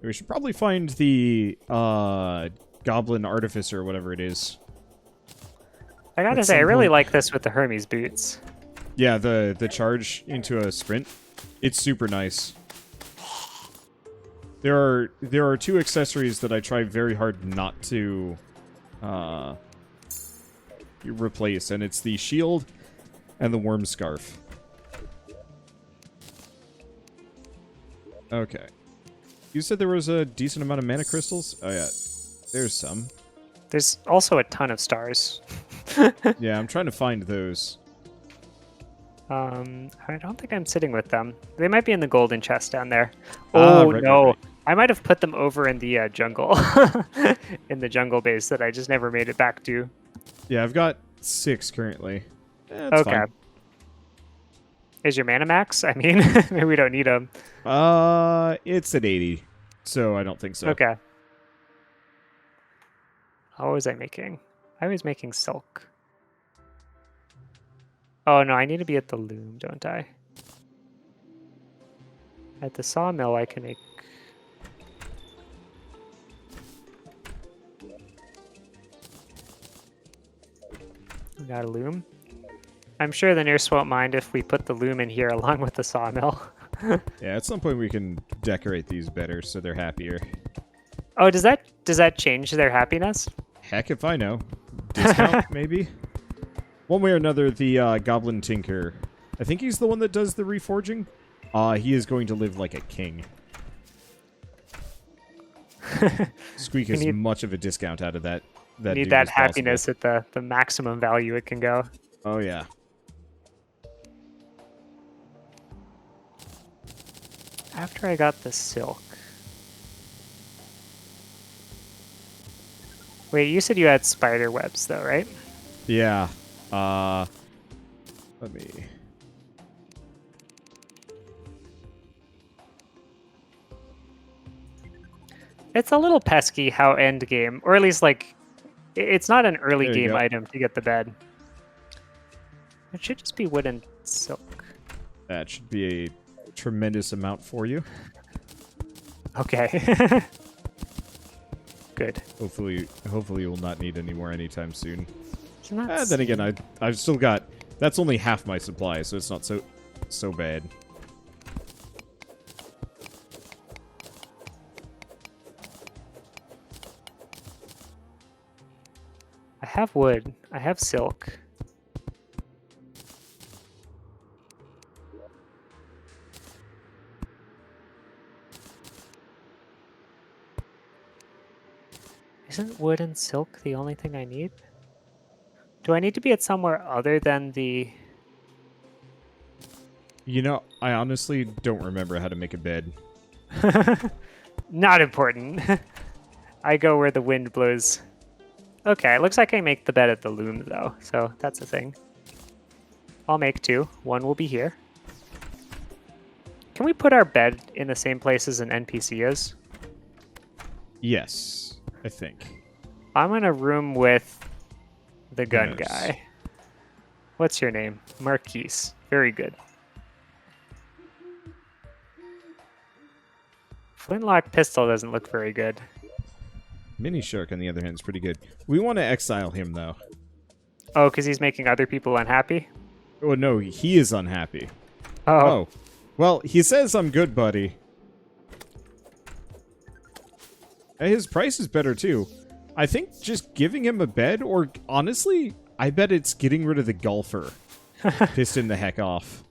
We should probably find the Goblin Artificer or whatever it is. I gotta At say, I some really point. like this with the Hermes boots. Yeah, the charge into a sprint. It's super nice. There are two accessories that I try very hard not to replace, and it's the shield and the worm scarf. Okay. You said there was a decent amount of mana crystals? Oh yeah, there's some. There's also a ton of stars. Yeah, I'm trying to find those. I don't think I'm sitting with them. They might be in the golden chest down there. Ah, Oh, right, no. right. I might have put them over in the jungle. In the jungle base that I just never made it back to. Yeah, I've got 6 currently. That's Okay. fine. Is your mana max? I mean, maybe we don't need them. It's at 80, so I don't think so. Okay. How was I making? I was making silk. Oh, no, I need to be at the loom, don't I? At the sawmill, I can make... We got a loom. I'm sure the nurse won't mind if we put the loom in here along with the sawmill. Yeah, at some point we can decorate these better so they're happier. Oh, does that change their happiness? Heck if I know. Discount, maybe? One way or another, the Goblin Tinker, I think he's the one that does the reforging. He is going to live like a king. Squeak has much of a discount out of that. Need dude that as possible. happiness at the maximum value it can go. Oh, yeah. After I got the silk. Wait, you said you had spider webs though, right? Yeah. Let me... It's a little pesky how end game, or at least like, it's not an early There you game go. item to get the bed. It should just be wood and silk. That should be a tremendous amount for you. Okay. Good. Hopefully you will not need any more anytime soon. It's not Then again, I've still got... That's only half my supply, so it's not so bad. I have wood. I have silk. Isn't wood and silk the only thing I need? Do I need to be at somewhere other than the... You know, I honestly don't remember how to make a bed. Not important. I go where the wind blows. Okay, it looks like I make the bed at the loom, though, so that's a thing. I'll make 2. One will be here. Can we put our bed in the same place as an NPC is? Yes, I think. I'm in a room with the gun Yes. guy. What's your name? Marquise. Very good. Flintlock pistol doesn't look very good. Mini Shark, on the other hand, is pretty good. We want to exile him, though. Oh, because he's making other people unhappy? Oh, no, he is unhappy. Oh. Well, he says I'm good, buddy. His price is better, too. I think just giving him a bed, or honestly, I bet it's getting rid of the golfer. Pissed him the heck off.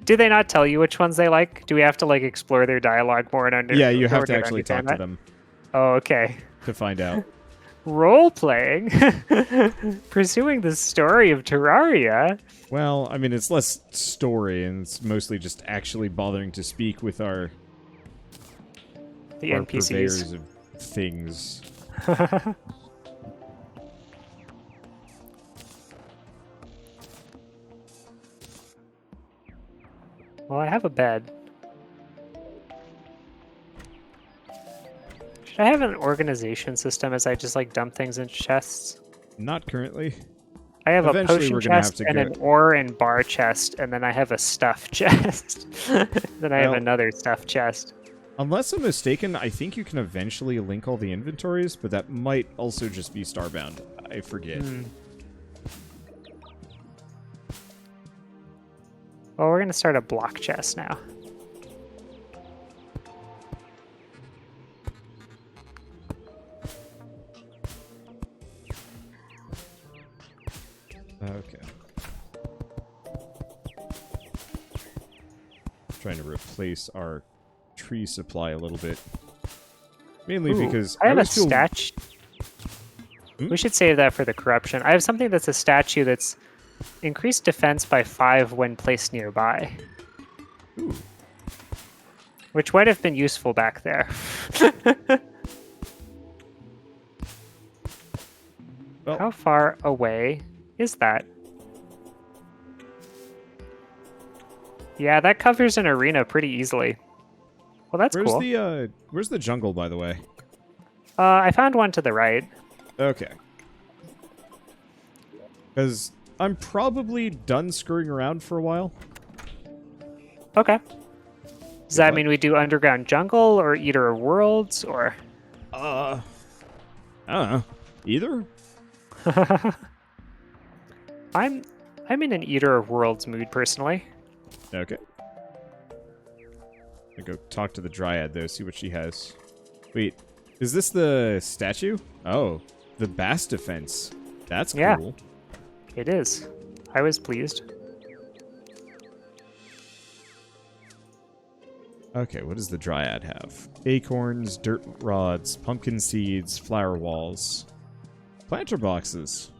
Do they not tell you which ones they like? Do we have to like explore their dialogue more and under? Yeah, you have to to actually talk to understand them that? Oh, okay. to find out. Role playing, pursuing the story of Terraria. Well, I mean, it's less story, and it's mostly just actually bothering to speak with our The purveyors NPCs. of things. Well, I have a bed. Should I have an organization system as I just like dump things in chests? Not currently. I have Eventually, a potion we're gonna have chest to and go- an ore and bar chest, and then I have a stuff chest. Then I have Well- another stuff chest. Unless I'm mistaken, I think you can eventually link all the inventories, but that might also just be Starbound. I forget. Well, we're going to start a block chest now. Okay. Trying to replace our tree supply a little bit. Mainly because I have a always feel... statue. We should save that for the corruption. I have something that's a statue that's increased defense by 5 when placed nearby. Ooh. Which might have been useful back there. Well, how far away is that? Yeah, that covers an arena pretty easily. Well, that's where's cool. Where's the jungle, by the way? I found one to the right. Okay. Because I'm probably done screwing around for a while. Okay. Does that mean we do underground jungle or Eater of Worlds or? I don't know. Either? I'm in an Eater of Worlds mood personally. Okay. I go talk to the Dryad though, see what she has. Wait, is this the statue? Oh, the bass defense. That's cool. Yeah, it is. I was pleased. Okay, what does the Dryad have? Acorns, dirt rods, pumpkin seeds, flower walls. Planter boxes.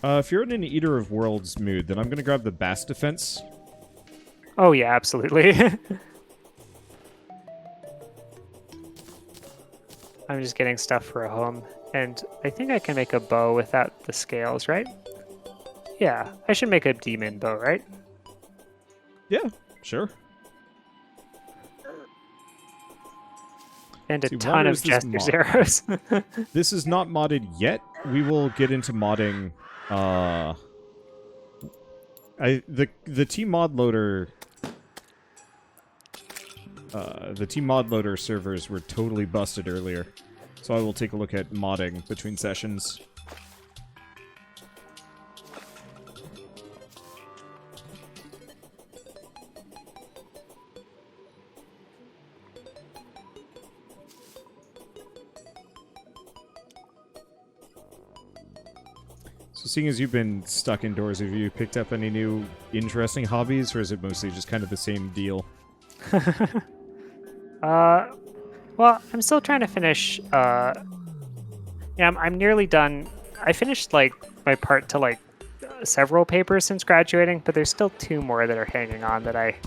If you're in an Eater of Worlds mood, then I'm going to grab the bass defense. Oh yeah, absolutely. I'm just getting stuff for a home, and I think I can make a bow without the scales, right? Yeah, I should make a demon bow, right? Yeah, sure. And a See, ton why of is this jester's mod? arrows. This is not modded yet. We will get into modding. The team mod loader. The team mod loader servers were totally busted earlier, so I will take a look at modding between sessions. So seeing as you've been stuck indoors, have you picked up any new interesting hobbies, or is it mostly just kind of the same deal? Well, I'm still trying to finish, yeah, I'm nearly done. I finished, like, my part to, like, several papers since graduating, but there's still 2 more that are hanging on that I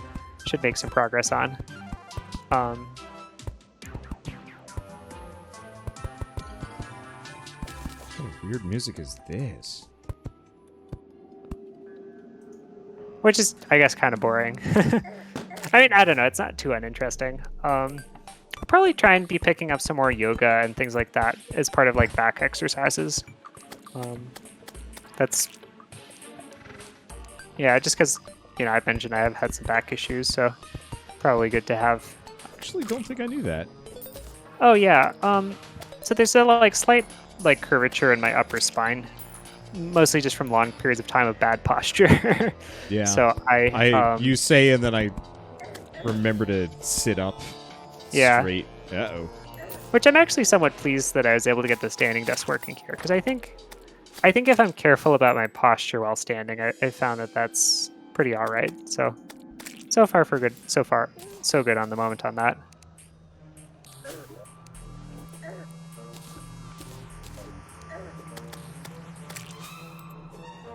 should make some progress on. What weird music is this? Which is, I guess, kind of boring. I mean, I don't know. It's not too uninteresting. I'll probably try and be picking up some more yoga and things like that as part of, like, back exercises. That's... Yeah, just because, you know, I mentioned I have had some back issues, so probably good to have. I actually don't think I knew that. Oh, yeah. So there's a, like, slight, like, curvature in my upper spine. Mostly just from long periods of time of bad posture. Yeah. So you say, and then I remember to sit up straight. Uh-oh. Which I'm actually somewhat pleased that I was able to get the standing desk working here, because I think if I'm careful about my posture while standing, I found that that's pretty all right. So far for good. So far, so good on the moment on that.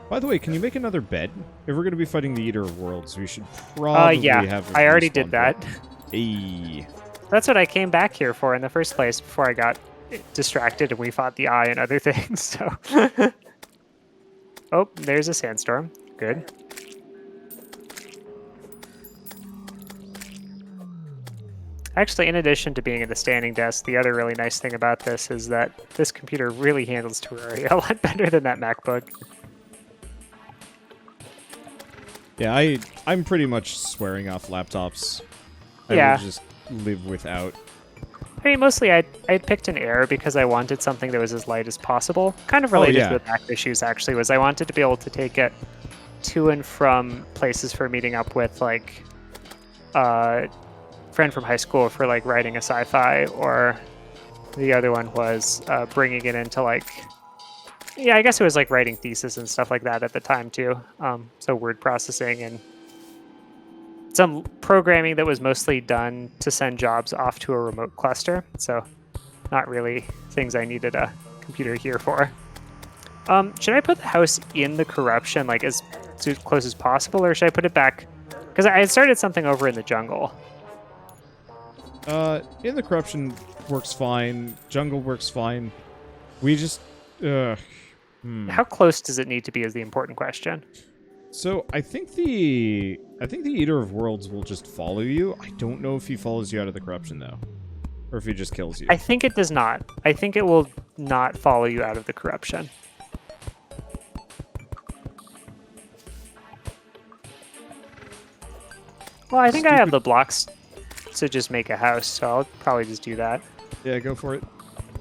By the way, can you make another bed? If we're going to be fighting the Eater of Worlds, we should probably yeah, have a I already respawn did that. point. Hey. That's what I came back here for in the first place before I got distracted and we fought the eye and other things. So, oh, there's a sandstorm. Good. Actually, in addition to being at a standing desk, the other really nice thing about this is that this computer really handles Terraria a lot better than that MacBook. Yeah, I'm pretty much swearing off laptops. I Yeah. will just live without. I mean, mostly I picked an Air because I wanted something that was as light as possible. Kind of related yeah. to the back issues, actually, was I wanted to be able to take it to and from places for meeting up with, like, a friend from high school for, like, writing a sci-fi, or the other one was bringing it into, like, yeah, I guess it was, like, writing thesis and stuff like that at the time, too. So word processing and some programming that was mostly done to send jobs off to a remote cluster. So not really things I needed a computer here for. Should I put the house in the corruption, like as close as possible, or should I put it back? Because I had started something over in the jungle. In the corruption works fine. Jungle works fine. We just, How close does it need to be is the important question. So I think the Eater of Worlds will just follow you. I don't know if he follows you out of the corruption though, or if he just kills you. I think it does not. I think it will not follow you out of the corruption. Well, I think I have the blocks to just make a house, so I'll probably just do that. Yeah, go for it.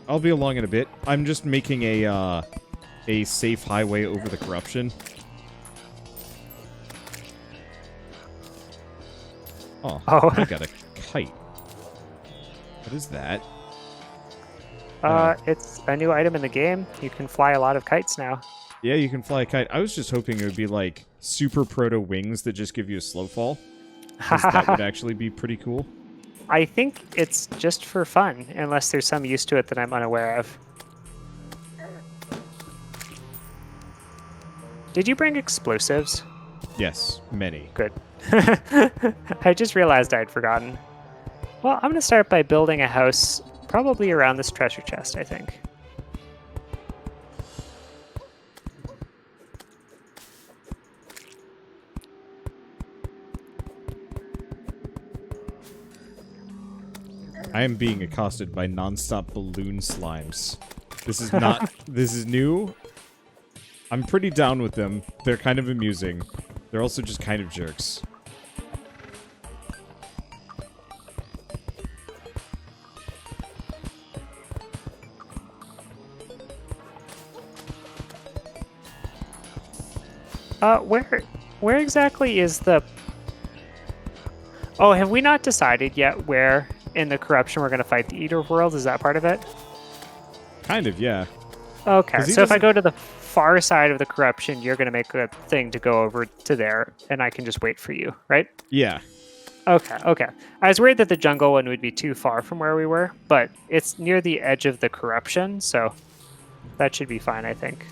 I'll be along in a bit. I'm just making a safe highway over the corruption. Oh, I got a kite. What is that? It's a new item in the game. You can fly a lot of kites now. Yeah, you can fly a kite. I was just hoping it would be like super proto wings that just give you a slow fall. 'Cause that would actually be pretty cool. I think it's just for fun, unless there's some use to it that I'm unaware of. Did you bring explosives? Yes, many. Good. I just realized I'd forgotten. Well, I'm going to start by building a house probably around this treasure chest, I think. I am being accosted by non-stop balloon slimes. This is not... this is new. I'm pretty down with them. They're kind of amusing. They're also just kind of jerks. Where exactly is the... Oh, have we not decided yet where in the corruption we're going to fight the Eater of Worlds? Is that part of it? Kind of, yeah. Okay, 'Cause he so if I doesn't- go to the far side of the corruption, you're going to make a thing to go over to there, and I can just wait for you, right? Yeah. Okay. I was worried that the jungle one would be too far from where we were, but it's near the edge of the corruption, so that should be fine, I think.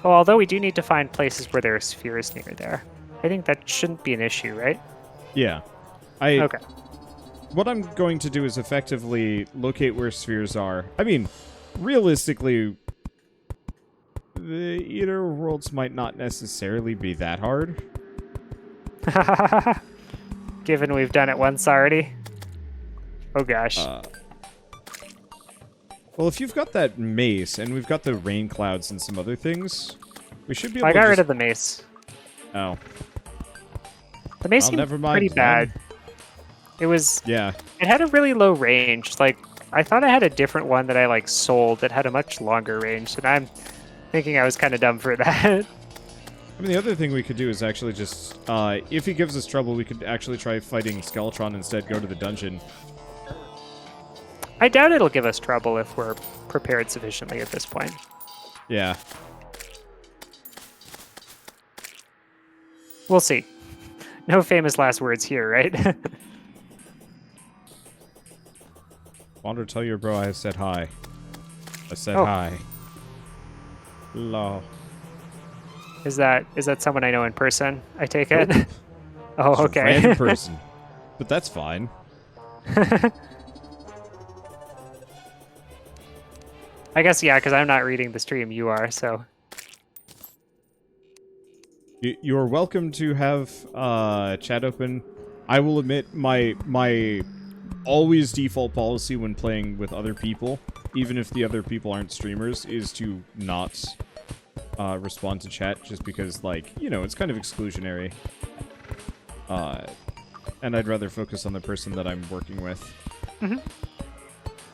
Oh, although we do need to find places where there are spheres near there. I think that shouldn't be an issue, right? Yeah. Okay. What I'm going to do is effectively locate where spheres are. I mean, realistically, the Eater of Worlds might not necessarily be that hard. Given we've done it once already. Oh gosh. Well, if you've got that mace, and we've got the rain clouds and some other things, we should be able I to got rid of the mace. Oh. The mace Well, seemed never mind pretty then. bad. It was... Yeah. It had a really low range. Like, I thought I had a different one that I, like, sold that had a much longer range, and I'm thinking I was kind of dumb for that. I mean, the other thing we could do is actually just, if he gives us trouble, we could actually try fighting Skeletron instead, go to the dungeon. I doubt it'll give us trouble if we're prepared sufficiently at this point. Yeah. We'll see. No famous last words here, right? Wander, tell your bro I have said hi. I said Oh. hi. Law. Is that someone I know in person, I take it? Oh, Just a okay. random person. But that's fine. I guess, yeah, because I'm not reading the stream, you are, so... You're welcome to have chat open. I will admit my always default policy when playing with other people, even if the other people aren't streamers, is to not respond to chat, just because, like, you know, it's kind of exclusionary. And I'd rather focus on the person that I'm working with. Mm-hmm.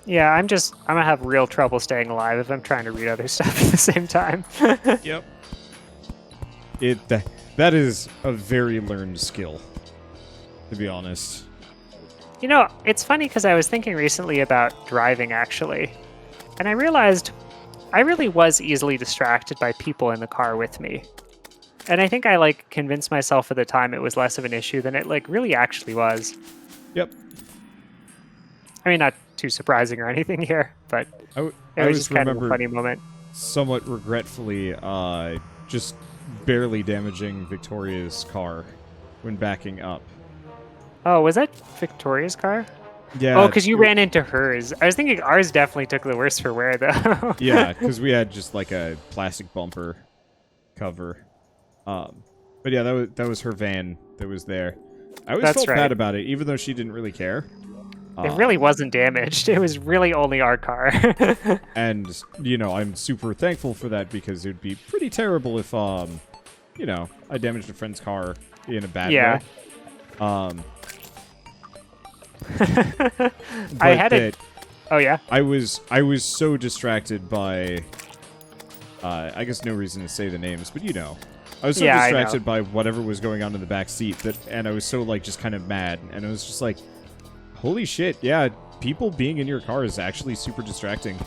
Yeah, I'm gonna have real trouble staying alive if I'm trying to read other stuff at the same time. Yep. That is a very learned skill, to be honest. You know, it's funny because I was thinking recently about driving, actually. And I realized I really was easily distracted by people in the car with me. And I think I, like, convinced myself at the time it was less of an issue than it, like, really actually was. Yep. I mean, not too surprising or anything here, but it was just kind of a funny moment. Somewhat regretfully, just barely damaging Victoria's car when backing up. Oh, was that Victoria's car? Yeah. Oh, because you ran into hers. I was thinking ours definitely took the worst for wear, though. Yeah, because we had just like a plastic bumper cover. But yeah, that was her van that was there. I always felt bad about it, even though she didn't really care. It really wasn't damaged. It was really only our car. And, you know, I'm super thankful for that, because it would be pretty terrible if, you know, I damaged a friend's car in a bad way. I had it. Oh yeah. I was so distracted by. I guess no reason to say the names, but you know, I was so distracted by whatever was going on in the back seat and I was so, like, just kind of mad, and it was just like, holy shit, yeah, people being in your car is actually super distracting.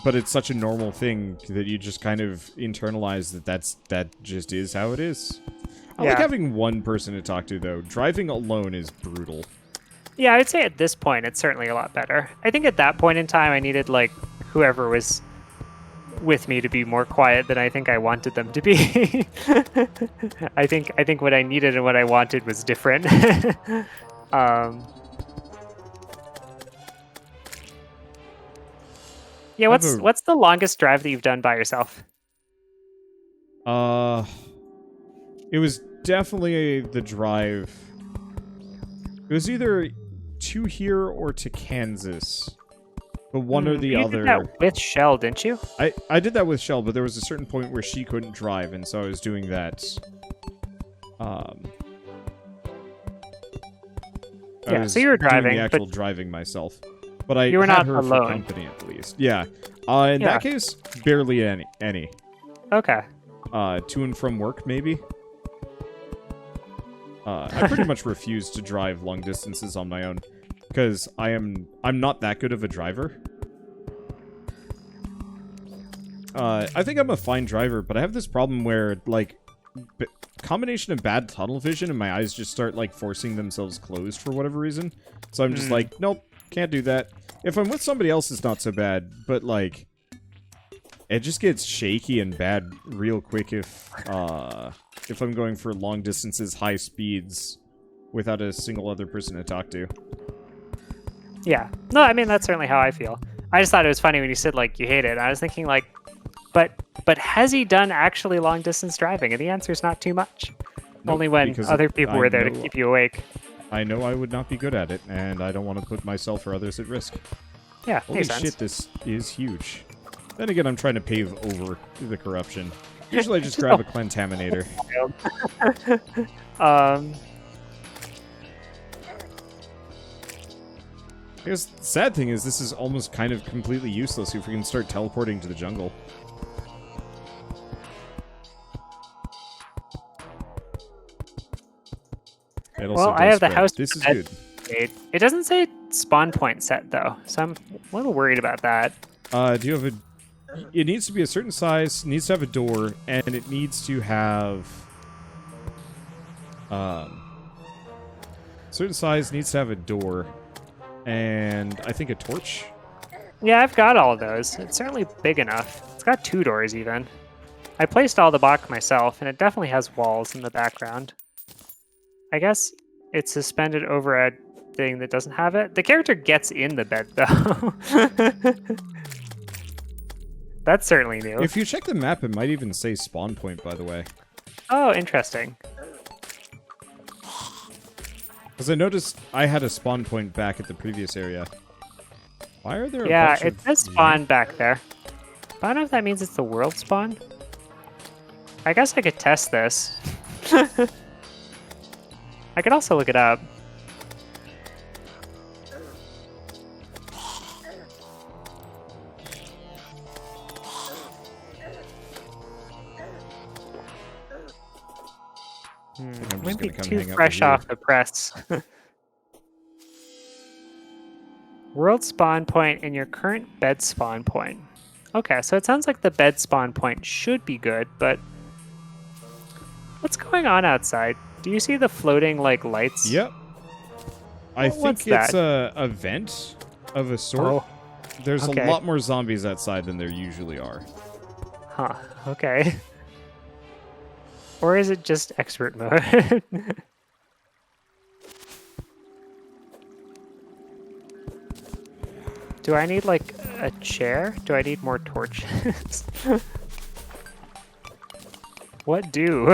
But it's such a normal thing that you just kind of internalize that just is how it is. I like having one person to talk to, though. Driving alone is brutal. Yeah, I'd say at this point it's certainly a lot better. I think at that point in time I needed, like, whoever was with me to be more quiet than I think I wanted them to be. I think what I needed and what I wanted was different. Yeah, what's the longest drive that you've done by yourself? It was definitely the drive. It was either to here or to Kansas. But one or the other. You did that with Shell, didn't you? I did that with Shell, but there was a certain point where she couldn't drive, and so I was doing that. Yeah, so you were driving, doing the actual driving myself. But you were had not her alone. For company, at least. Yeah. In that case, barely any. Okay. To and from work, maybe. I pretty much refuse to drive long distances on my own, because I'm not that good of a driver. I think I'm a fine driver, but I have this problem where, like, combination of bad tunnel vision and my eyes just start, like, forcing themselves closed for whatever reason. So I'm just like, nope, can't do that. If I'm with somebody else, it's not so bad, but, like, it just gets shaky and bad real quick if I'm going for long distances, high speeds, without a single other person to talk to. Yeah. No, I mean, that's certainly how I feel. I just thought it was funny when you said, like, you hate it. I was thinking, like, but has he done actually long distance driving? And the answer is not too much. Nope, only when other people were there to keep you awake. I know I would not be good at it, and I don't want to put myself or others at risk. Yeah, holy makes shit, sense. this is huge. Then again, I'm trying to pave over the corruption. Usually I just grab a Clantaminator. I guess the sad thing is this is almost kind of completely useless if we can start teleporting to the jungle. Well, I have the house. This is good. It doesn't say spawn point set, though, so I'm a little worried about that. Do you have a... It needs to be a certain size, needs to have a door, and it needs to have... certain size, needs to have a door, and I think a torch? Yeah, I've got all of those. It's certainly big enough. It's got 2 doors, even. I placed all the block myself, and it definitely has walls in the background. I guess it's suspended over a thing that doesn't have it. The character gets in the bed, though. That's certainly new. If you check the map, it might even say spawn point, by the way. Oh, interesting. Because I noticed I had a spawn point back at the previous area. Why are there a Yeah, bunch it of... says spawn back there. But I don't know if that means it's the world spawn. I guess I could test this. I could also look it up. I'm just Might be gonna come too hang out fresh here. off the press. World spawn point in your current bed spawn point. Okay, so it sounds like the bed spawn point should be good, but what's going on outside? Do you see the floating like lights? Yep. I What's think it's that? a vent of a sort. Oh, There's okay. a lot more zombies outside than there usually are. huh. Okay. Or is it just expert mode? Do I need like a chair? Do I need more torches? What do?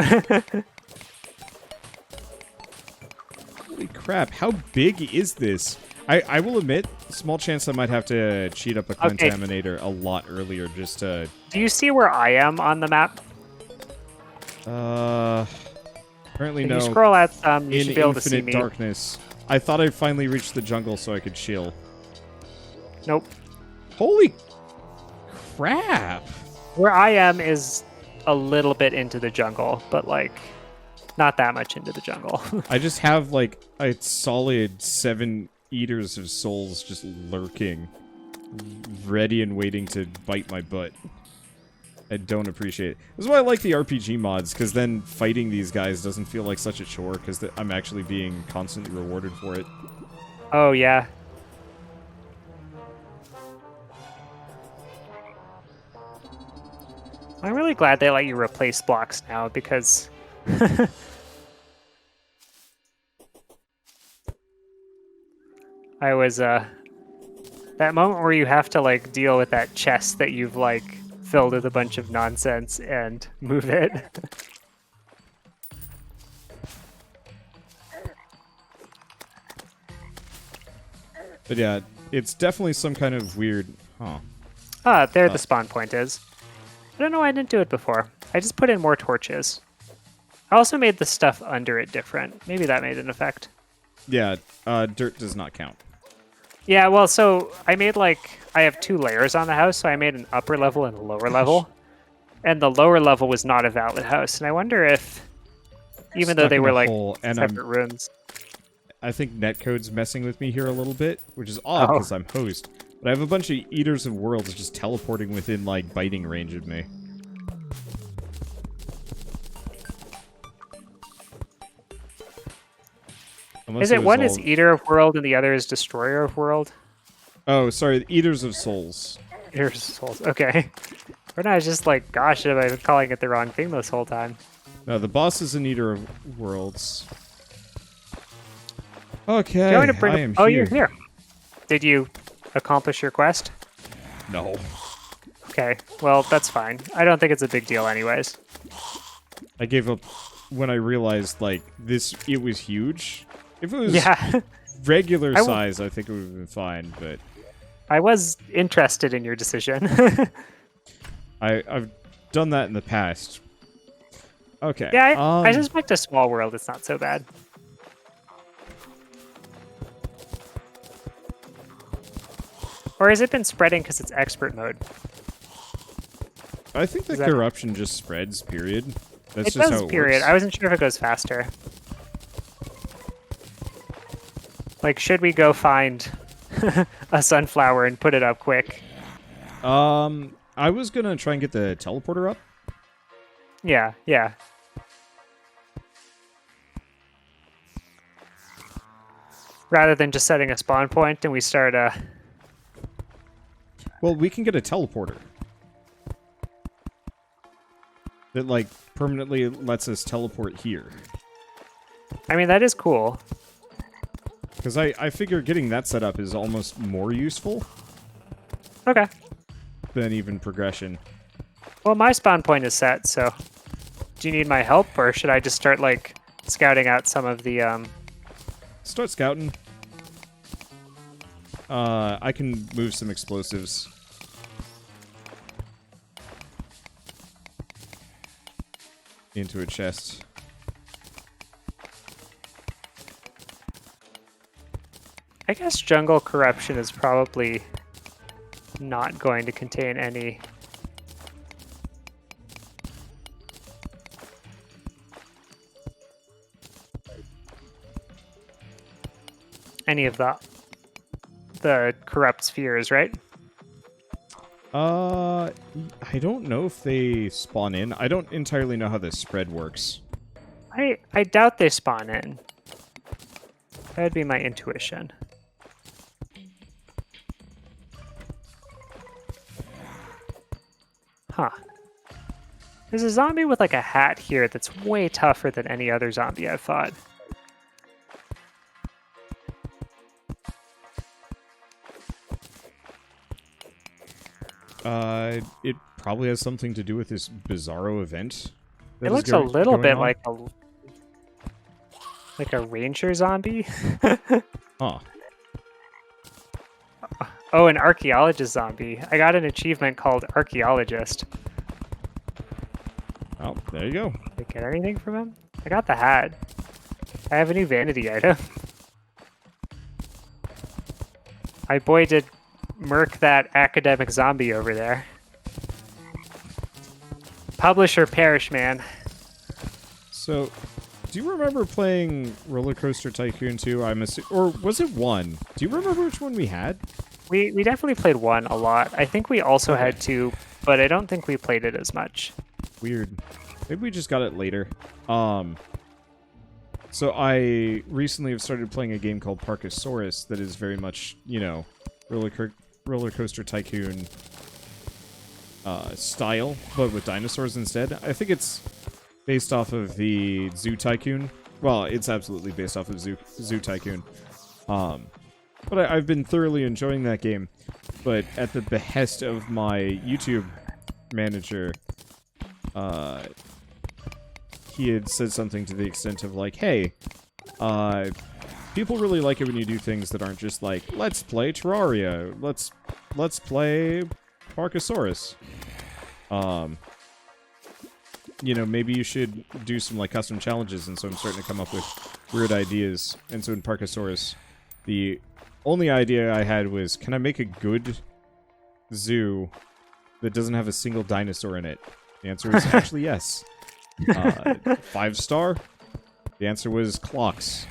Holy crap, how big is this? I will admit, small chance I might have to cheat up a Okay. contaminator a lot earlier just to... Do you see where I am on the map? Apparently If no. you scroll out some, you In should be able to see infinite me. darkness. I thought I'd finally reached the jungle so I could chill. Nope. Holy crap! Where I am is a little bit into the jungle, but like not that much into the jungle. I just have like a solid 7 eaters of souls just lurking, ready and waiting to bite my butt. I don't appreciate it. This is why I like the RPG mods, because then fighting these guys doesn't feel like such a chore, because I'm actually being constantly rewarded for it. Oh yeah. I'm really glad they let you replace blocks now because I was that moment where you have to like deal with that chest that you've like filled with a bunch of nonsense and move it. But yeah, it's definitely some kind of weird... Huh. Ah, there the spawn point is. I don't know why I didn't do it before. I just put in more torches. I also made the stuff under it different. Maybe that made an effect. Yeah, dirt does not count. Yeah, well, so I made like, I have 2 layers on the house, so I made an upper level and a lower level. And the lower level was not a valid house. And I wonder if, even though Stuck they in were a like hole, and separate rooms. I think netcode's messing with me here a little bit, which is odd Oh. because I'm host. But I have a bunch of Eaters of Worlds just teleporting within, like, biting range of me. Unless Is it was one is all- Eater of World and the other is Destroyer of World? Oh, sorry, Eaters of Souls. Eater of Souls, okay. Or not, I was just like, gosh, have I been calling it the wrong thing this whole time? No, the boss is an Eater of Worlds. Okay, Going to bring I am oh, here. you're here. Did you accomplish your quest? No. Okay, well, that's fine. I don't think it's a big deal anyways. I gave up when I realized, like, it was huge. If it was Yeah, regular I w- size, I think it would have been fine, but I was interested in your decision. I've done that in the past. Okay. Yeah, I suspect a small world it's not so bad. Or has it been spreading because it's expert mode? I think the Is that- corruption just spreads, period. That's It just does, how it period. works. I wasn't sure if it goes faster. Like, should we go find a sunflower and put it up quick? I was gonna try and get the teleporter up. Yeah, yeah. Rather than just setting a spawn point and we start Well, we can get a teleporter. That, like, permanently lets us teleport here. I mean, that is cool. Because I figure getting that set up is almost more useful. Okay. than even progression. Well, my spawn point is set, so do you need my help, or should I just start, like, scouting out some of the, Start scouting. I can move some explosives. Into a chest. I guess jungle corruption is probably not going to contain any of the corrupt spheres, right? I don't know if they spawn in. I don't entirely know how this spread works. I doubt they spawn in. That'd be my intuition. Huh. There's a zombie with like a hat here that's way tougher than any other zombie I've fought. It probably has something to do with this bizarro event. It looks a little bit like a ranger zombie. Huh. Oh, an archaeologist zombie. I got an achievement called archaeologist. Oh, there you go. Did I get anything from him? I got the hat. I have a new vanity item. My boy did murk that academic zombie over there. Publish or perish, man. So, do you remember playing Roller Coaster Tycoon 2? Or was it 1? Do you remember which one we had? We definitely played 1 a lot. I think we also had 2, but I don't think we played it as much. Weird. Maybe we just got it later. So I recently have started playing a game called Parkosaurus that is very much, you know, Roller Coaster Tycoon style, but with dinosaurs instead. I think it's based off of the Zoo Tycoon. Well, it's absolutely based off of Zoo Tycoon. But I've been thoroughly enjoying that game. But at the behest of my YouTube manager, he had said something to the extent of like, hey, people really like it when you do things that aren't just like, let's play Terraria, let's play Parkosaurus. You know, maybe you should do some like custom challenges, and so I'm starting to come up with weird ideas. And so in Parkosaurus, the only idea I had was, can I make a good zoo that doesn't have a single dinosaur in it? The answer was actually yes. 5-star? The answer was clocks.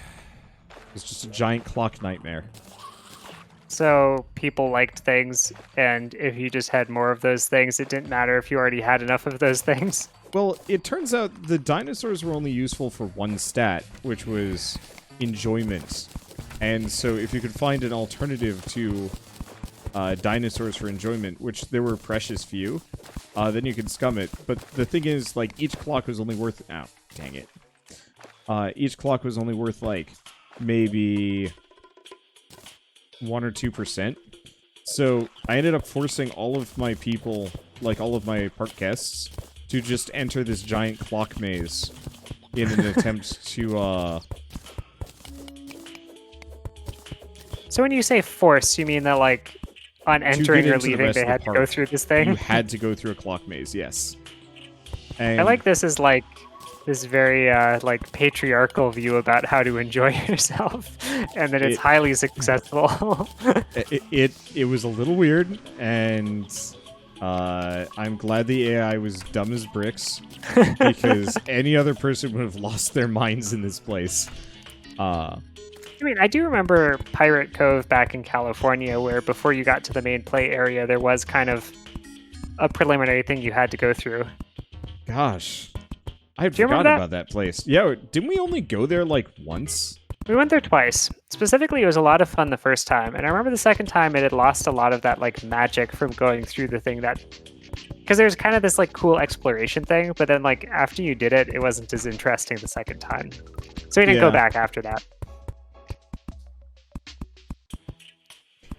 It's just a giant clock nightmare. So people liked things, and if you just had more of those things, it didn't matter if you already had enough of those things. Well, it turns out the dinosaurs were only useful for one stat, which was enjoyment. And so if you could find an alternative to dinosaurs for enjoyment, which there were precious few, then you could scum it. But the thing is, like, each clock was only worth... Oh, dang it. Each clock was only worth, like, maybe 1 or 2%. So I ended up forcing all of my people, like all of my park guests, to just enter this giant clock maze in an attempt to, So when you say force, you mean that, like, on entering or into the leaving, rest they of the had to park, go through this thing? You had to go through a clock maze, yes. And I like this as, like, this very, like, patriarchal view about how to enjoy yourself, and that it's highly successful. it was a little weird, and I'm glad the AI was dumb as bricks, because any other person would have lost their minds in this place. I mean, I do remember Pirate Cove back in California, where before you got to the main play area, there was kind of a preliminary thing you had to go through. Gosh. I had forgotten about that place. Yeah, didn't we only go there, like, once? We went there twice. Specifically, it was a lot of fun the first time, and I remember the second time it had lost a lot of that, like, magic from going through the thing that... Because there's kind of this, like, cool exploration thing, but then, like, after you did it, it wasn't as interesting the second time. So we didn't go back after that.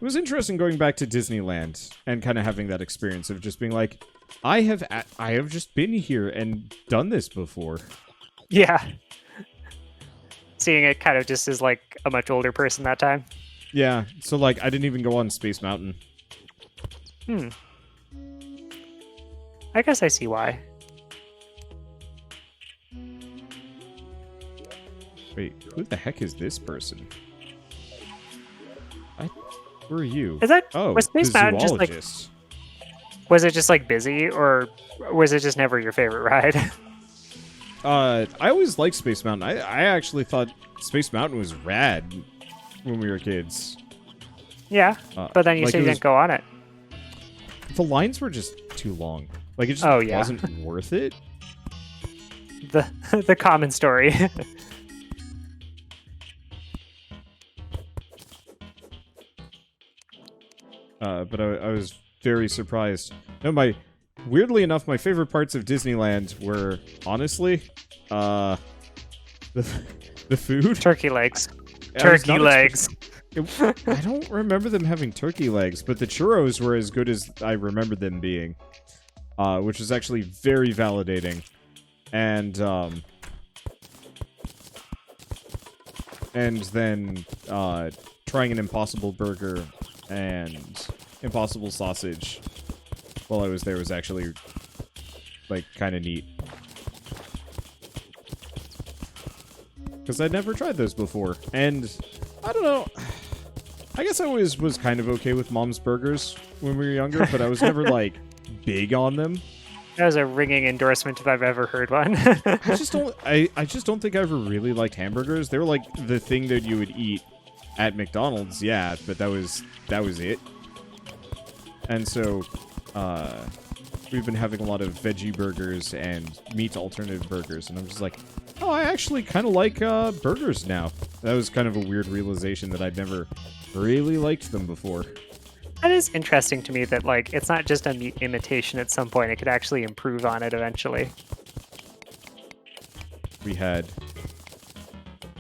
It was interesting going back to Disneyland and kind of having that experience of just being like, I have just been here and done this before. Yeah. Seeing it kind of just as like a much older person that time. Yeah, so like I didn't even go on Space Mountain. I guess I see why. Wait, who the heck is this person? Who are you? Is that Oh, was Space the Mountain just like zoologist. was it just like busy or was it just never your favorite ride? I always liked Space Mountain. I actually thought Space Mountain was rad when we were kids. Yeah, but then you like said you didn't go on it. The lines were just too long. Like, it just wasn't worth it. The common story. But I was very surprised. No, weirdly enough, my favorite parts of Disneyland were, honestly, the food. Turkey legs. Turkey legs. I don't remember them having turkey legs, but the churros were as good as I remember them being, which was actually very validating. And then trying an Impossible Burger and Impossible Sausage while I was there was actually, like, kind of neat. Because I'd never tried those before. And, I don't know, I guess I always was kind of okay with Mom's Burgers when we were younger, but I was never, like, big on them. That was a ringing endorsement if I've ever heard one. I just don't think I ever really liked hamburgers. They were, like, the thing that you would eat at McDonald's, yeah, but that was it. And so, we've been having a lot of veggie burgers and meat alternative burgers, and I'm just like, oh, I actually kind of like burgers now. That was kind of a weird realization that I'd never really liked them before. That is interesting to me that, like, it's not just a meat imitation at some point. It could actually improve on it eventually. We had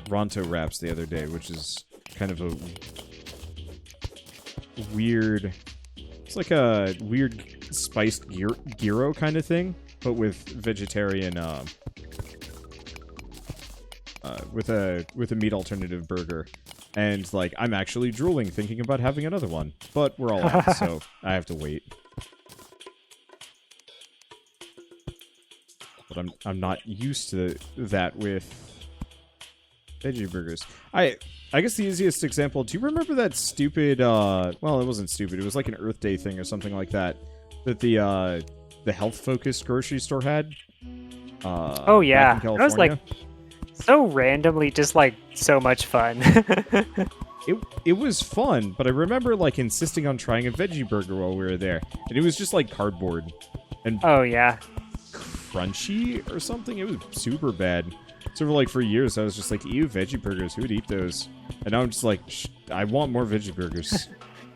Ronto wraps the other day, which is kind of a weird... It's like a weird spiced gyro kind of thing, but with vegetarian, with a meat alternative burger. And, like, I'm actually drooling thinking about having another one. But we're all out, so I have to wait. But I'm not used to that with veggie burgers. I guess the easiest example, do you remember that stupid, well, it wasn't stupid, it was like an Earth Day thing or something like that, that the health-focused grocery store had? Oh, yeah. Back in That was, like, so randomly just, like, so much fun. It was fun, but I remember, like, insisting on trying a veggie burger while we were there, and it was just, like, cardboard. And oh, yeah. Crunchy or something? It was super bad. So for years, I was just like, ew, veggie burgers, who would eat those? And now I'm just like, I want more veggie burgers.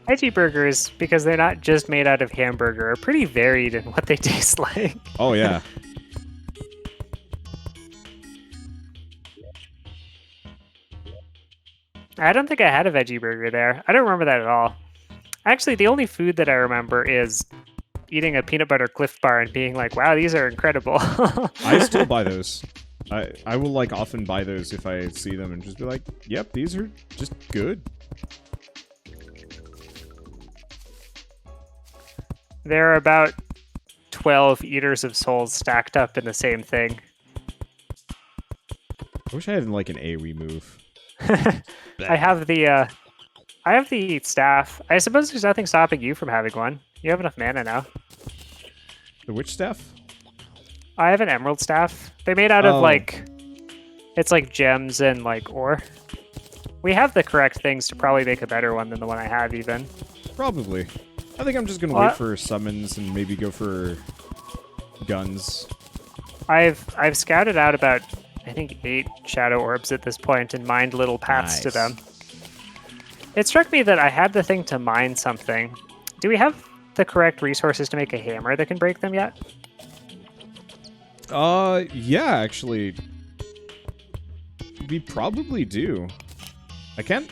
Veggie burgers, because they're not just made out of hamburger, are pretty varied in what they taste like. Oh, yeah. I don't think I had a veggie burger there. I don't remember that at all. Actually, the only food that I remember is eating a peanut butter Cliff Bar and being like, wow, these are incredible. I still buy those. I will, like, often buy those if I see them and just be like, yep, these are just good. There are about 12 Eaters of Souls stacked up in the same thing. I wish I had, like, an AoE move. I have the staff. I suppose there's nothing stopping you from having one. You have enough mana now. The witch staff? I have an emerald staff. They're made out of, like, it's like gems and, like, ore. We have the correct things to probably make a better one than the one I have, even. Probably. I think I'm just gonna wait for summons and maybe go for guns. I've scouted out about, I think, 8 shadow orbs at this point and mined little paths to them. It struck me that I had the thing to mine something. Do we have the correct resources to make a hammer that can break them yet? Yeah, actually. We probably do. I can't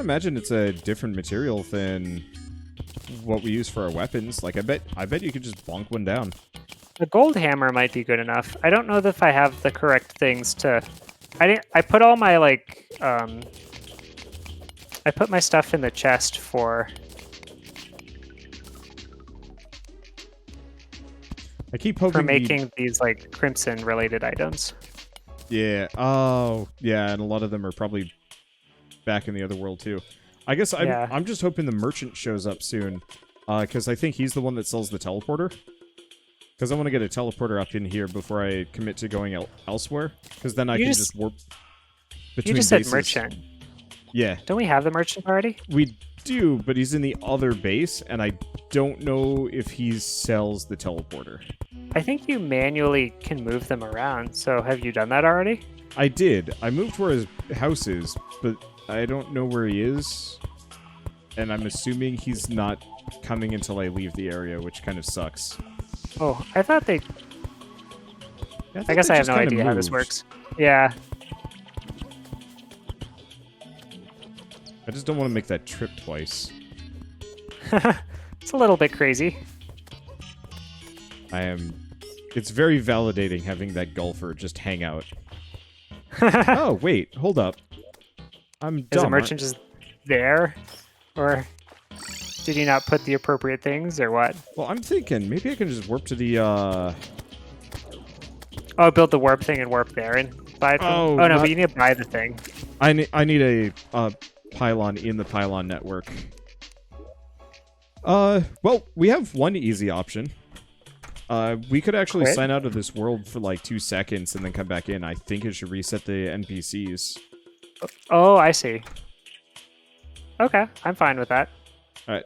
imagine it's a different material than what we use for our weapons. Like, I bet you could just bonk one down. The gold hammer might be good enough. I don't know if I have the correct things to... I put all my, like, I put my stuff in the chest for... I keep hoping for making these, like, crimson-related items. Yeah. Oh, yeah, and a lot of them are probably back in the other world, too. I guess I'm just hoping the merchant shows up soon, because I think he's the one that sells the teleporter. Because I want to get a teleporter up in here before I commit to going elsewhere. Because then I can just warp between bases. You just said merchant. Yeah. Don't we have the merchant already? We do, but he's in the other base, and I don't know if he sells the teleporter. I think you manually can move them around, so have you done that already? I did. I moved where his house is, but I don't know where he is. And I'm assuming he's not coming until I leave the area, which kind of sucks. Oh, I thought they... Yeah, I guess I have no idea how this works. Yeah. I just don't want to make that trip twice. It's a little bit crazy. It's very validating having that golfer just hang out. Oh, wait, hold up. I'm dumb. Is the merchant just there? Or did you not put the appropriate things, or what? Well, I'm thinking maybe I can just warp to the, Oh, build the warp thing and warp there and buy it from... Oh, no, but you need to buy the thing. I need a pylon in the pylon network. Well, we have one easy option. We could actually sign out of this world for like 2 seconds and then come back in. I think it should reset the NPCs. Oh, I see. Okay, I'm fine with that. Alright,